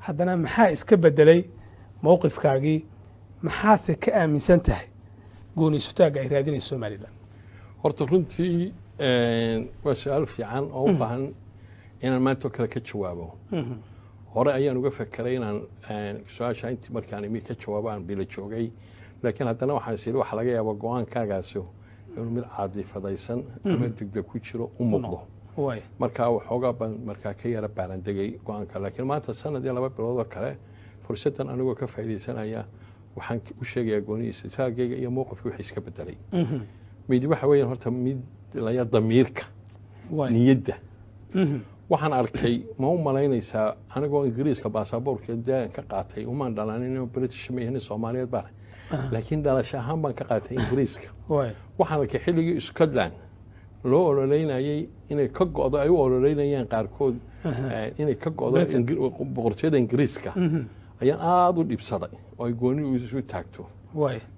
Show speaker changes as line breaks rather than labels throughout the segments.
haddana maxaa iska bedelay mowqifkaagii maxaase ka aaminsan tahay gooni sutaaga ay raadinayso Somaliland
horta runtii waa su'aal fiican oo u baahan inaan maanta kale ka jawaabo hore ayaan uga fakaray inaan su'aasha intii markaan imi ka jawaabo aan bila joogay laakiin haddana waxaan isii waxa laga yaabaa go'aankaagaasi inuu mid caadifadaysan ama degdeg ku jiro u muuqdo markaa waxoogaa baan markaa ka yara baarandegay go'aanka laakiin maanta sanad iyo 2 bilood oo kale fursadan anigoo ka faa'iideysanaya waxaan u sheegayaa gooniisa taagayga iyo mowqifka wixii iska bedelay mid waxa weeyaan horta mid la damiirka niyadda waxaan arkay ma u malaynaysaa anigoo ingiriiska baasaboorka daan ka qaatay uma dhalanin British meehna Soomaaliyeed baa laakiin dhalasho ahaan baan ka qaatay ingiriiska waxaan arkay xilligii Scotland loo ololeynayay inay ka go'do ay u ololeynayaan qaarkood inay ka go'do boqortooyada ingiriiska ayaan aad u dhibsaday oo ay gooni u isu taagto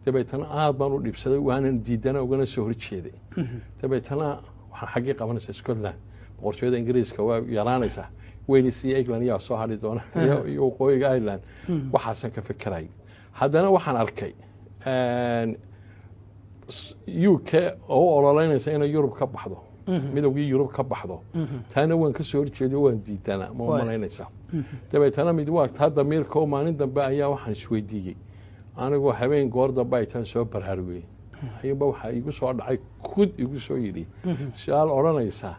dabeetana aad baan u dhibsaday waanan diidana ugana soo horjeeday dabeetana waxaan xaqii qabanaysaa Scotland boqortooyada ingiriiska waa yaraanaysaa Wales iyo England yaa soo hadhi doona iyo qoyga Ireland waxaasan ka fikiray haddana waxaan arkay UK oo ololeynaysa inay Yurub ka baxdo midowgii Yurub ka baxdo taana waan ka soo horjeeday waan diidana ma malaynaysaa dabeetana mid waqti damiirka oo maalin dambe ayaa waxaan isweydiiyay anigoo habeen goor dambe ay tan soo baraarugay ayba waxa igu soo dhacay kud igu soo yiri su'aal oranaysa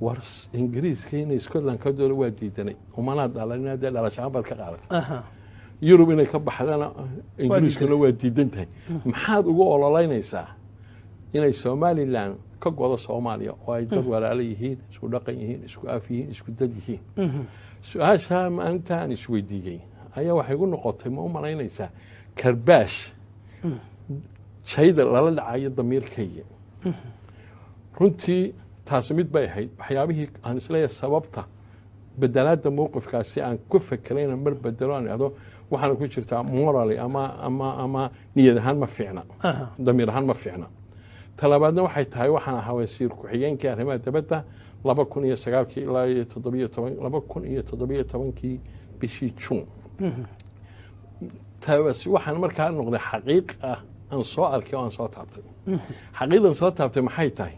war ingiriiska in Scotland ka doodo waa diidanay umana dhalanina dhalashaan bad ka qaadatay Yurub inay ka baxdana ingiriiskuna waa diidantahay maxaad ugu ololeynaysaa inay Somaliland ka go'do Soomaaliya oo ay dad walaalo yihiin isku dhaqan yihiin isku af yihiin isku dad yihiin su'aasha maanta aan isweydiiyay ayaa waxay ugu noqotay ma u malaynaysaa karbaash shayda lala dhacayo damiirkayga runtii taas mid bay ahayd waxyaabihii aan isleeyahay sababta bedelaadda mowqifkaasi aan ku fakarayna mar bedelo aan ado waxaan ku jirtaa morally ama niyad ahaan ma fiicna damiir ahaan ma fiicna talabaadna waxay tahay waxaan ahaa wasiir ku-xigeenkii arrimaha dibadda 2009 ilaa 2017 bishii June taas waxaan markaa noqday xaqiiq ah aan soo arkay oo aan soo taabtay xaqiiqdan soo taabtay maxay tahay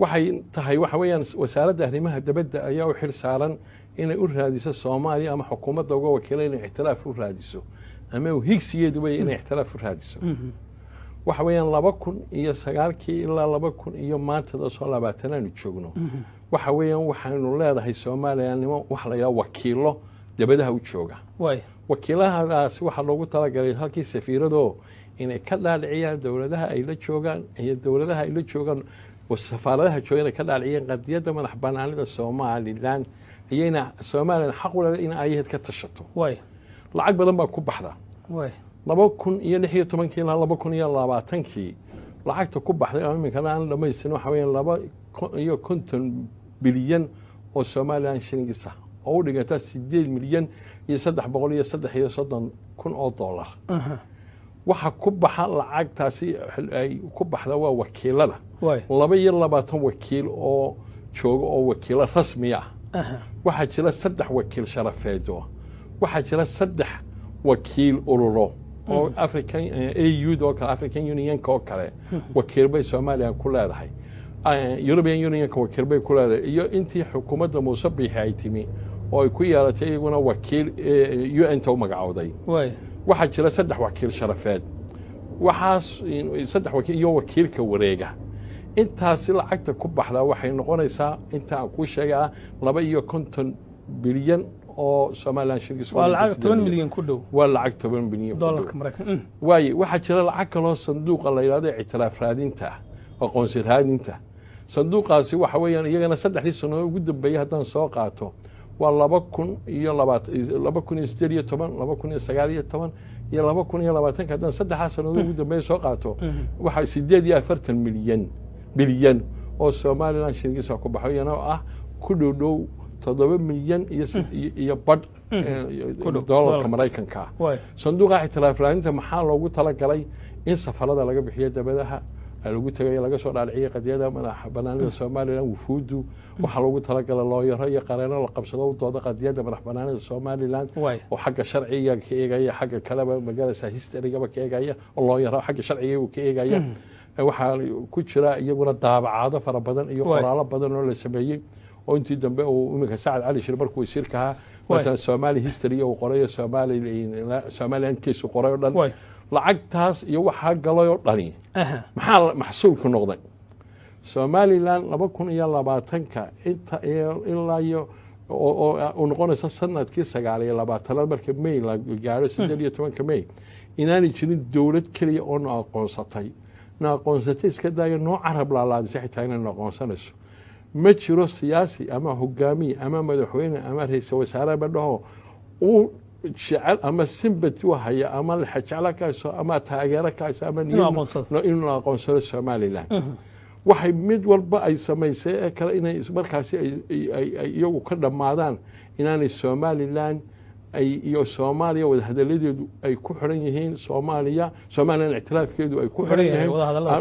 waxay tahay waxa weeyaan wasaaradda arrimaha dibadda ayaa u xil saaran inay u raadiso Soomaaliya ama xukuumadda uga wakiilay inay ixtiraaf u raadiso ama higsigeedu way inay ixtiraaf u raadiso waxa weeyaan 2009 ilaa 2000 iyo maanta soo 20 aanu joogno waxa weeyaan waxaanu leedahay Soomaaliyaanimo wax la yiraahdo wakiilo dibadaha u jooga wakiiladaas waxa loogu talagalay halkii safiirado inay ka dhaadhiciyaan dawladaha ay la joogaan iyo dawladaha ay la joogaan wasafaaradaha joogan ka dhaadhiciyaan qadiyada madax banaanida Somaliland ayayna Somaliland xaq u leedahay in ay ka tashato lacag badan baa ku baxda 2016 ilaa 2020 lacagta ku baxday oo iminka aan dhamaysan waxa weeyaan 250 bilyan oo Somaliland shillings ah oo u dhiganta 8 milyan iyo 330 kun oo dollar waxa ku baxa lacagtaasi ay ku baxda waa wakiilada 22 wakiil oo jooga oo wakiilo rasmi ah waxa jira 3 wakiil sharafeedo waxa jira 3 wakiil ururo oo African AU doo African Union ka kale wakiil bay Soomaaliya ku leedahay European Union ka wakiil bay ku leedahay iyo intii xukuumadda Muuse Biixi ay timi oo ay ku yeelatay iyaguna wakiil UN ta magacawday waxa jira 3 wakiil sharafeed waxaas 3 wakiil iyo wakiilka wareega intaas lacagta ku baxda waxay noqonaysaa inta aan ku sheegay 250 bilyan oo Somaliland shirkiis
waa lacag 10 milyan ku dhow
waa lacag 10 bilyan
dollarka Mareykan
waxa jira lacag kale oo sanduuq la yiraahdo ictiraaf raadinta aqoonsi raadinta sanduuqaasi waxa weeyaan iyagana 3 sano ugu dambeeyay haddaan soo qaato waa 2018 iyo 2019 haddaan 3 sano ugu dambeeyay soo qaato waxa 48 bilyan oo Somaliland shirkiisa ku baxayna ah ku dhow 7 milyan iyo bad dollarka Mareykanka sanduuqa ictiraaf raadinta maxaa loogu talagalay in safarada laga bixiyo dabadaha lagu tagay laga soo dhaalciyay qadiyada madaxa banaanida Somaliland wufuudu waxa lagu talagalay loo yaro iyo qareeno la qabsado dooda qadiyada madax banaanida Somaliland oo xagga sharciga ka eegaya xagga kaleba magaalada history-ga ka eegaya oo loo yaro xagga sharciga uu ka eegaya waxa ku jira iyaguna daabacaado fara badan iyo qoraalo badan oo la sameeyay oo intii dambe uu imika Saad Ali Shir markuu wasiirka مثلا Somali history oo qorayo Somaliland kiisu qorayo dhan lacagtaas iyo waxa galayo dhani maxaa maxsuulku noqday Somaliland 2020ka inta ilaa iyo oo noqonaysa sanadkii 2020 markii May la gaaro 18 May inaanay jirin dawlad kaliya oo aqoonsatay iska daaya nooc Arab la laadisay xitaa inay aqoonsanayso ma jiro siyaasi ama hogaami ama madaxweyne ama ra'iisul wasaare badho oo jecel ama sympathy haya ama la xajala kayso ama taageero kayso ama inuu aqoonsado Somaliland waxay mid walba ay sameysay kale inay markaasi ay iyagu ka dhamaadaan inaanay Somaliland ay iyo Soomaaliya wada hadaladeedu ay ku xiran yihiin Somaliland ictiraafkeedu ay ku xiran yihiin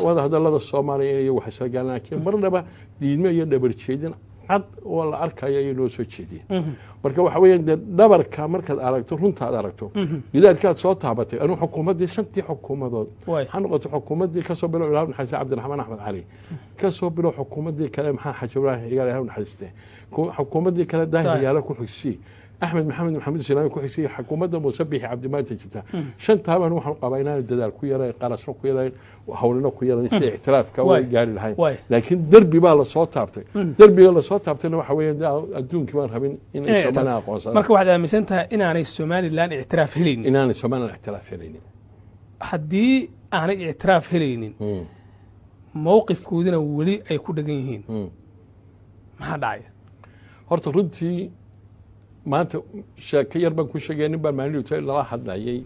wada hadalada Soomaaliya iyo waxa salgaanaankii marnaba diidmo iyo dhabar jeedin cad oo la arkayo inuu soo jeediyo marka waxa weeyaan dhabarka markaad aragto runta aad aragto gidaadkaad soo taabatay anu xukuumadii shantii xukuumadood waxaan noqotay xukuumadii ka soo bilow ilaa Xasan Cabdiraxmaan Axmed Cali ka soo bilow xukuumadii kale maxaa xajibraan iyaga naxariistay xukuumadii kale daahiyada ku xigsi أحمد محمد سلام كويسي حكومة مسبح عبد المجيد جدا شن تابع نروح قبائلنا الدلال كويرة قرصنا كويرة وحولنا كويرة نسي اعتراف كوي جاري الحين لكن دربي بقى الصوت تابته دربي بقى الصوت تابته وحوي الدون كمان هبين إن السومالي أقوى
مركب واحدة مسنتها إن أنا السومالي لان اعتراف هليني
إن أنا السومالي اعتراف هليني
حدي أنا اعتراف هليني موقف كودنا ولي أي كود جيهين ما حد عاية
هرت ردتي maanta sheekayar baan ku sheegay baan maalintii la hadlayay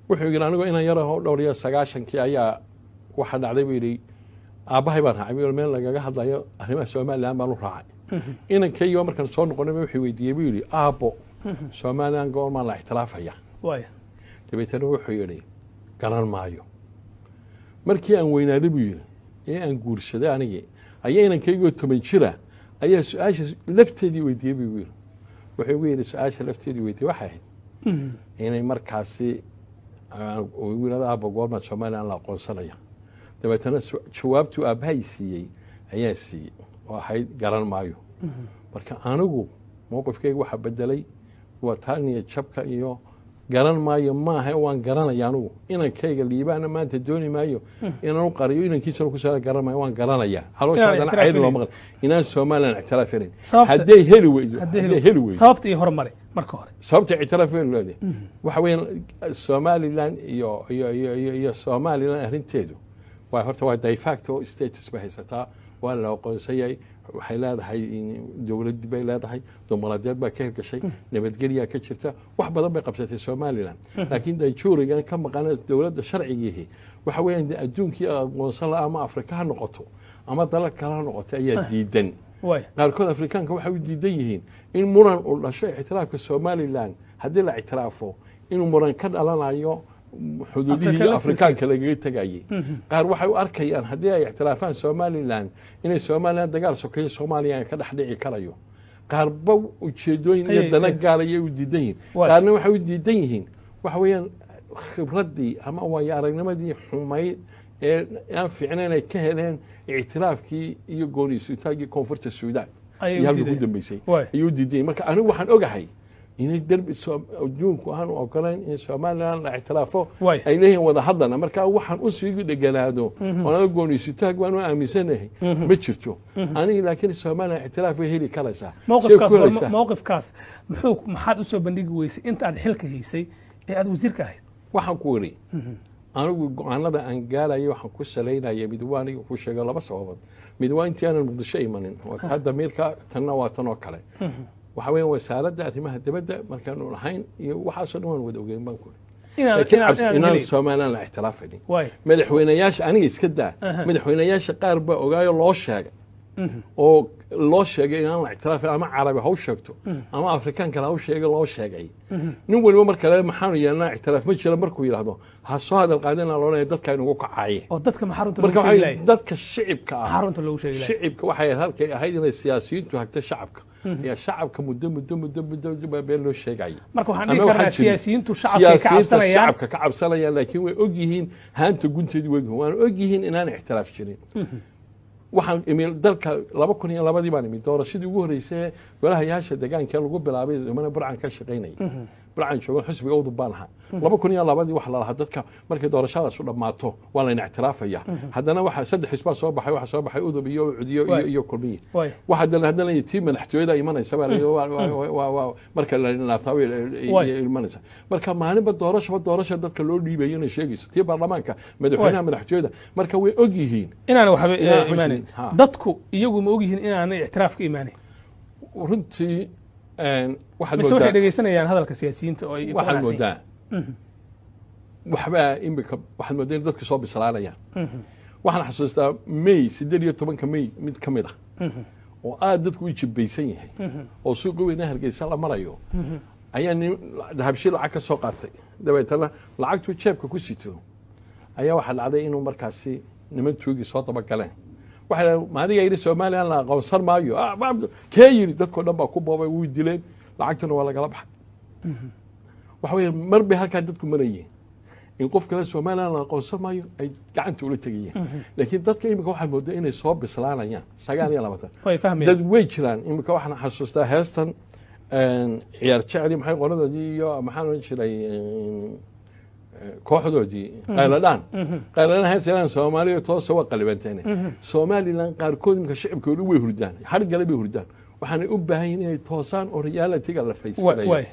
wuxuu yiri anigu inaan yar oo dhowr iyo 90kii ayaa waxa dhacday weeyri aabahay baan raacay meel lagaga hadlayo arrimaha Somaliland baan u raacay inankayga markaan soo noqonay wuxuu weydiiyay weeyri aabo Somaliland goorma la ixtiraafaya dabeetana wuxuu yiri garan maayo markii aan weynaaday buu yiri aan guursaday aniga ayaa inankayga 10 jira ayaa su'aasha lafteedii weydiiyay buu yiri wuxuu weeyay su'aasha lafteedii weydiiyay waxa ahayd inay markaasi wiilada aaba goorma Somaliland la aqoonsanaya dabeetana jawaabtu aabahay siiyay ayaa siiyay oo ahayd garan maayo marka anigu mowqifkayga waxa bedelay waa taaniya jabka iyo garan maayo maaha waan garanaya anigu inankayga liibaana maanta dooni maayo inaan qariyo inankiisana ku soo garan maayo waan garanaya halooshaadana cayl loo maqal inaan Somaliland ictiraafin haday heli weydo
sababtii hormare marka hore
sababtii ictiraafin loo leeyahay waxa weeyaan Somaliland iyo Somaliland arrinteedu waa horta waa de facto status bahaysataa waa la aqoonsayay waxay leedahay dawlad bay leedahay dumaladeed baa ka hirgashay nabadgelyo ka jirta wax badan bay qabsatay Somaliland laakiin dayjuurigan ka maqan dawladda sharcigiihi waxa weeyaan adduunkii aqoonsan la ama Afrika ha noqoto ama dalal kale ha noqoto ayaa diidan qaarkood Afrikaanka waxay u diidan yihiin in muran uu dhashay ictiraafka Somaliland haddii la ictiraafo inuu muran ka dhalanayo xuduudihii Afrikaanka laga tagayay qaar waxay u arkayaan haddii ay ictiraafaan Somaliland inay Somaliland dagaal sokeeyo Soomaaliya ka dhaxdhici karayo qaarba ujeedooyin iyo dana gaar ah u diidan yihiin qaarna waxay u diidan yihiin waxa weeyaan khibradii ama way aragnimadii xumayd ee aan fiicnayn ay ka heleen ictiraafkii iyo gooniisitaagii koonfurta Suudaan ayaa lagu dambeysay ayuu diiday marka anigu waxaan ogahay inay darbi adduunku aan ogolayn in Somaliland la ictiraafo ay leeyihiin wada hadlana marka waxaan u sii dhaganaado oo gooniisitaag waan u aaminsanahay ma jirto aniga laakiin Somaliland ictiraaf way heli karaysaa
mowqifkaas maxaad u soo bandhigi weysay inta aad xilka haysay ee aad wasiirka ahayd
waxaan ku wari anigu go'aanada aan gaalayo waxaan ku saleynayay mid waan ku sheegay laba sababood mid waa intii aan Muqdisho imanin oo hadda meelka tanna waa tan oo kale waxa weeyaan wasaaradda arrimaha dibadda markaan u lahayn iyo waxa soo dhawaan wada ogeyn baan ku inaan Somaliland la ictiraafin madaxweynayaasha aniga iska daa madaxweynayaasha qaar ba ogaayo loo sheegay oo loo sheegay inaan la ictiraafin ama carabi ha u sheegto ama afrikaan kale ha u sheegay loo sheegay nin waliba marka le maxaanu yeelnaa ictiraaf ma jira markuu yidhaahdo ha soo hadal qaadina loonaya dadka inugu kacaye
oo dadka maxarunta
marka waxay dadka shicibka ah
maxarunta loogu sheegay
shicibka waxay halkay ahayd inay siyaasiyiintu hagta shacabka ya shacabka muddo been loo sheegay
marka waxaan dhihi karnaa siyaasiyiintu shacabka
ka cabsanayaan laakiin way og yihiin haanta gunteedii way waan og yihiin inaan ictiraaf jirin waxaan imil dalka 2002 baan imid doorashadii ugu horeysay golaha yaasha deegaanka lagu bilaabay mana burcan ka shaqeynay burcan joogo xisbiga uu dubaanaha 2002 wax la lahaa dadka markay doorashadaas u dhamaato waa la ictiraafaya haddana waxa saddex xisba soo baxay udub iyo cudiyo iyo kulmiye waxa haddana tii madaxtooyada imanaysa marka la naaftaaway imanaysa marka maalinba doorasho dadka loo dhiibayo inay sheegayso tii baarlamaanka madaxweynaha madaxtooyada marka way og yihiin
inaan waxba iimaanin dadku iyagu ma og yihiin inaan ictiraaf ka iimaanin
runtii
waxay dhegeysanayaan hadalka siyaasiyiinta oo ay
waxaan moodaa waxba imika waxaan moodaa dadku soo bislaanayaan waxaan xasuustaa May 18 May mid kamid ah oo aad dadku u jibbaysan yahay oo suuq weyn Hargeysa la marayo ayaa dahabshi lacag ka soo qaatay dabeetana lacagtu jeebka ku sito ayaa waxa dhacday inuu markaasi niman tuugi soo daba galeen waxa maadiga yiri Somaliland la aqoonsan maayo keeyiri dadku dhan baa ku boobay wuu dileen lacagtuna waa laga baxay waxa weeye marba halka dadku marayeen in qof kale Somaliland la aqoonsan maayo ay gacanta ula tagayeen laakiin dadka imika waxa moodaa inay soo bislaanayaan 29 dad way jiraan imika waxaan xasuustaa heestan ciyaar jeceli maxay qoladoodii iyo maxaan oran jiray kooxdoodii qayladaan heesayaan Soomaaliya toos waa qalibanteen Somaliland qaarkood imika shacabkoodu way hurdaan har galay bay hurdaan waxaanay u baahan yihiin inay toosaan oo reality-ga la faysanayo